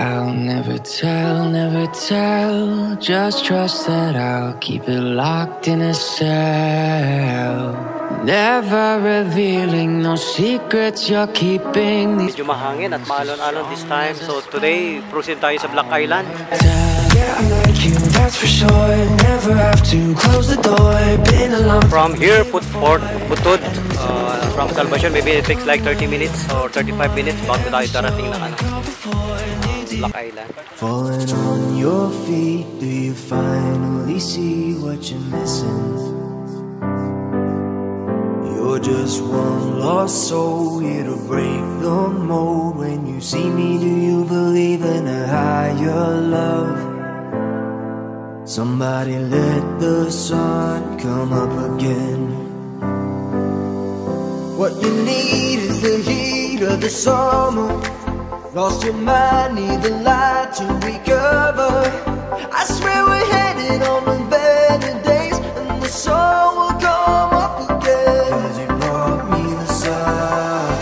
I'll never tell, never tell. Just trust that I'll keep it locked in a cell. Never revealing no secrets you're keeping. Medyo mahangin at maalon-alon this time. So today, proceed tayo sa Black Island. Yeah, I like you, that's for sure. Never have to close the door. Been a long From here, Putod, from Salvacion, maybe it takes like 30 minutes or 35 minutes bago tayo darating ng Black Island. Falling on your feet, do you finally see what you're missing? You're just one lost soul here to break the mold. When you see me, do you believe in a higher love? Somebody let the sun come up again. What you need is the heat of the summer. Lost your mind, need the light to recover. I swear we're headed on the better days, and the sun will come up again. 'Cause you brought me the sun.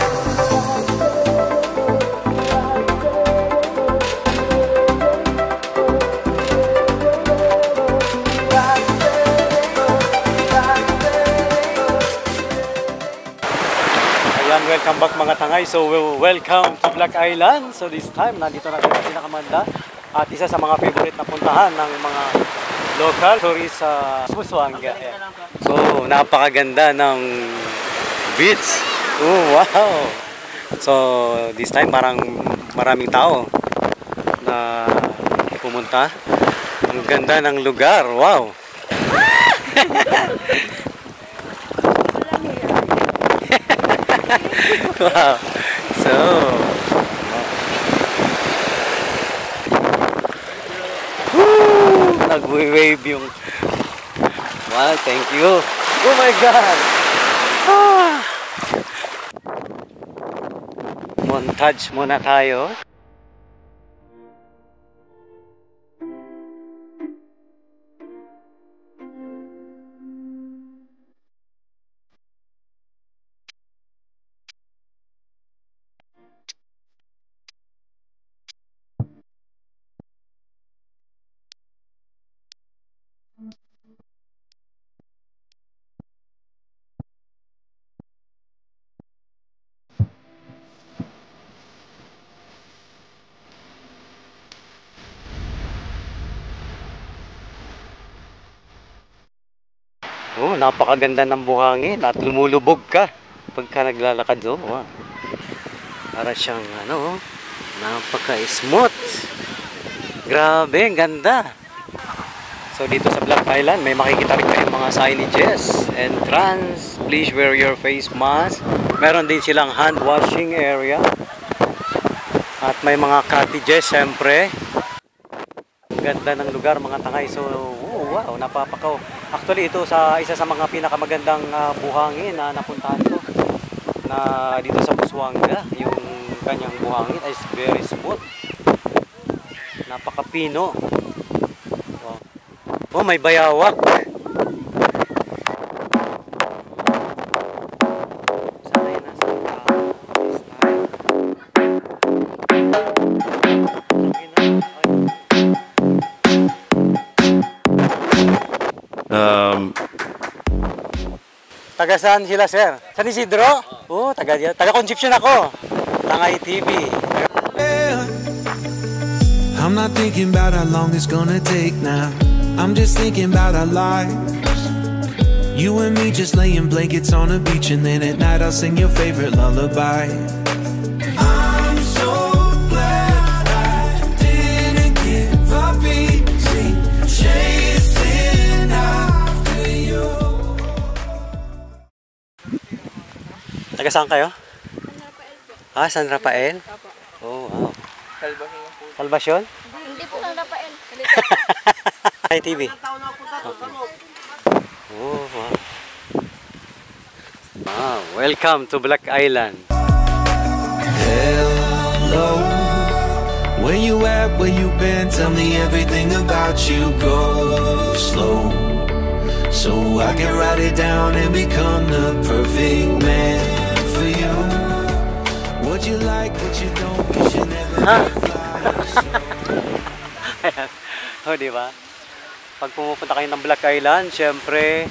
Ayan, welcome back mga tangay. So welcome to Black Island. So this time, nandito na tayo sa pinakamanda at isa sa mga favorite na puntahan ng mga local tourists sa Busuanga. So napakaganda ng beach. Oh, wow! So this time parang maraming tao na pumunta. Ang ganda ng lugar. Wow! Wow! So nag-wave yung wow, thank you. Oh my God! Montage muna tayo. Oh, napakaganda ng buhangin at lumulubog ka pagka naglalakad. Oh, wow. Para siyang ano, napaka-smooth. Grabe, ang ganda. So dito sa Black Island, may makikita rin kayong mga signages. Entrance, please wear your face mask. Meron din silang hand washing area. At may mga cottages, syempre. Ganda ng lugar mga tangay. So oh, wow, napapakaw. Actually ito isa sa mga pinakamagandang buhangin na napuntahan ko na dito sa Busuanga. Yung kanyang buhangin is very smooth, napakapino. Oh, may bayawak. Sanay na sa Taga saan sila, sir? San Isidro? Oo, taga Concepcion ako. Tangay TV. I'm not thinking about how long it's gonna take now. I'm just thinking about our lives. You and me just laying blankets on the beach, and then at night I'll sing your favorite lullaby. I'm so glad I didn't give up easy, chasing after you. Taga saan kayo? San Rafael? Oh, wow. Salvacion? Hindi po San Rafael. Hi, TV. Okay. Oh, wow. Wow, welcome to Black Island. Hello, where you at, where you been? Tell me everything about you. Go slow, so I can write it down and become the perfect man for you. What you like, what you don't, you should never fly. O, di ba? Pag pumupunta kayo ng Black Island, syempre,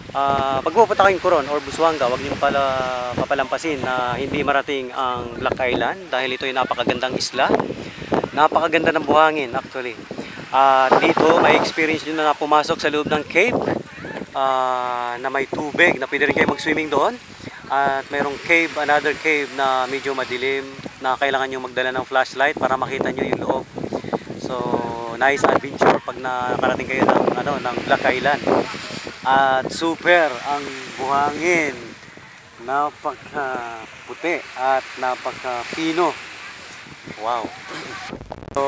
pag pumupunta kayong Coron or Busuanga, huwag niyo papalampasin na hindi marating ang Black Island dahil ito ay napakagandang isla. Napakaganda ng buhangin actually. Dito may experience nyo na pumasok sa loob ng cave na may tubig na pwede rin kayo mag-swimming doon. At mayroong cave, another cave na medyo madilim na kailangan nyo magdala ng flashlight para makita nyo yung loob. So, nice adventure pag nakarating kayo ng Black Island. At super ang buhangin. Napaka-puti at napaka-pino. Wow. So,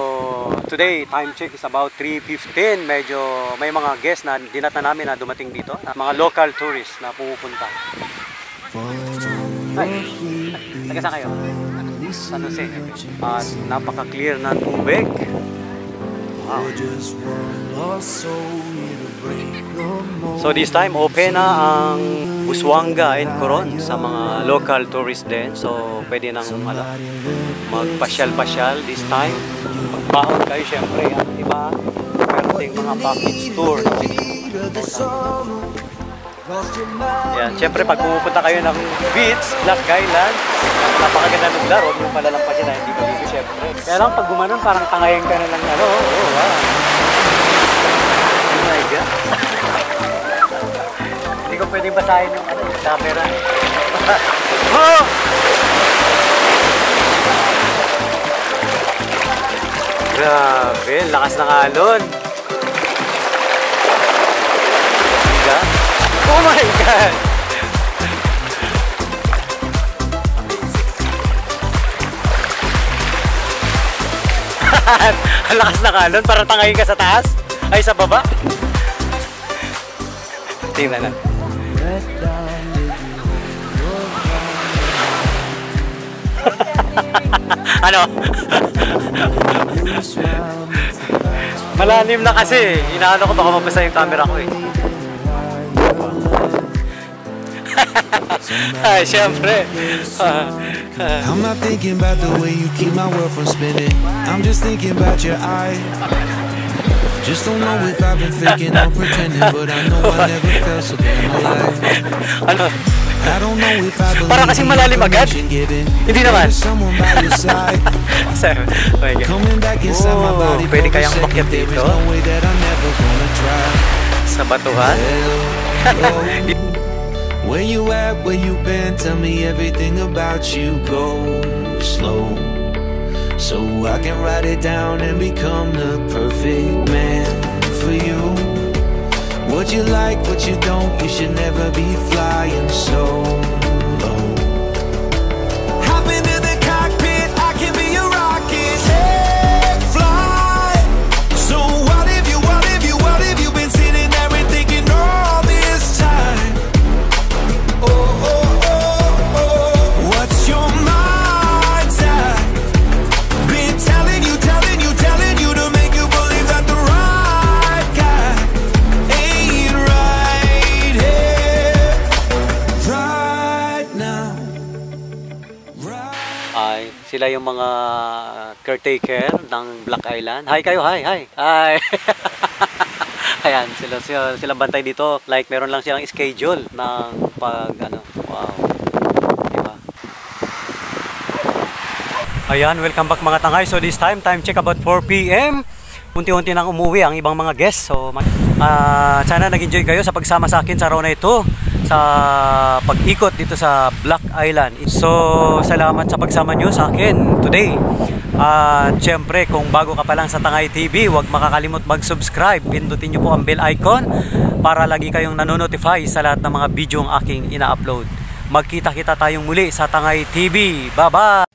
today, time check is about 3:15. Medyo may mga guests na dinata namin na dumating dito. Mga local tourists na pumupunta. Ay, taga saan kayo? San Jose. At napaka-clear ng tubig. Wow. So this time, open na ang Busuanga and Coron sa mga local tourists din. So pwede nang magpasyal-pasyal this time. Magbahon kayo syempre. At diba, meron ding mga package tour na yan, syempre pag pumupunta kayo ng beach, Black Island, napakaganda ng lugar, huwag yung palalampasin na hindi maligo syempre. Kaya lang pag gumanon, parang tangayin ka na lang wow. Oh my God. Hindi ko pwedeng basahin yung camera. Oh! Grabe, lakas ng alon. Diba? Oh my God! Ang lakas ng alon, para tangayin ka sa taas? Ay, sa baba? Tingnan na. Ano? Malalim na kasi. Inaano ko baka mabasa yung camera ko eh. Ay, syempre. I'm not thinking about the way you keep my world from spinning. I'm just thinking about your eyes. Just don't know if I've been faking or pretending, but I know I never felt so damn alive. Ano? I don't know if I believe para kasing malalim agad. Hindi naman. Pwede kayang umakyat dito sa batuhan. Where you at, where you been, tell me everything about you. Go slow, so I can write it down and become the perfect man for you. What you like, what you don't, you should never be flying so low. Hop into the cockpit, I can be your rocket. Take flight. So what if you been sitting there and thinking all this time? What's your mind's at? Been telling you to make you believe that the right guy ain't right here, right now, right. Ay, sila yung mga caretaker ng Black Island. Hi kayo, hi. Ayan, sila bantay dito. Like meron lang silang schedule ng pag wow. Diba? Ayan, welcome back mga tangay. So this time check about 4 PM. Unti-unti nang umuwi ang ibang mga guests. So sana nag-enjoy kayo sa pagsama sa akin sa araw na ito sa pag-ikot dito sa Black Island. So salamat sa pagsama nyo sa akin today. At syempre kung bago ka pa lang sa Tangay TV, huwag makakalimot mag-subscribe. Pindutin nyo po ang bell icon para lagi kayong nanonotify sa lahat ng mga video ang aking ina-upload. Magkita-kita tayong muli sa Tangay TV. Bye-bye!